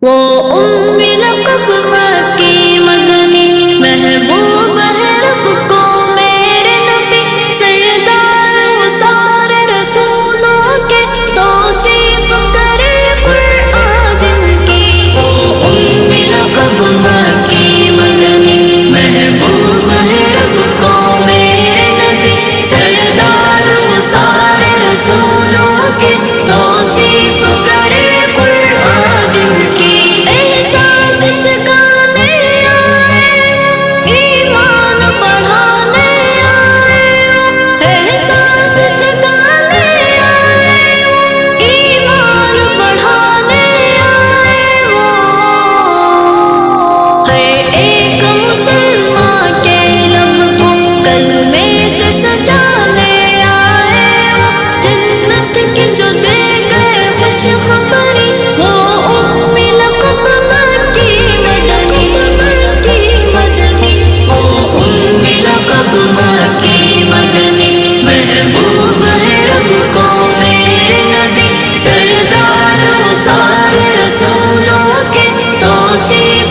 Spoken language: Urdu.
وہ ام لقب مکی مدنی محبوب ہے رب کو میرے نبی سردار وہ سارے رسولوں کے توصیف کرے قرآن جن کی وہ ام لقب مکی مدنی محبوب ہے رب کو میرے نبی سردار وہ سارے رسولوں کے توصیف کرے قرآن جن کی توصیف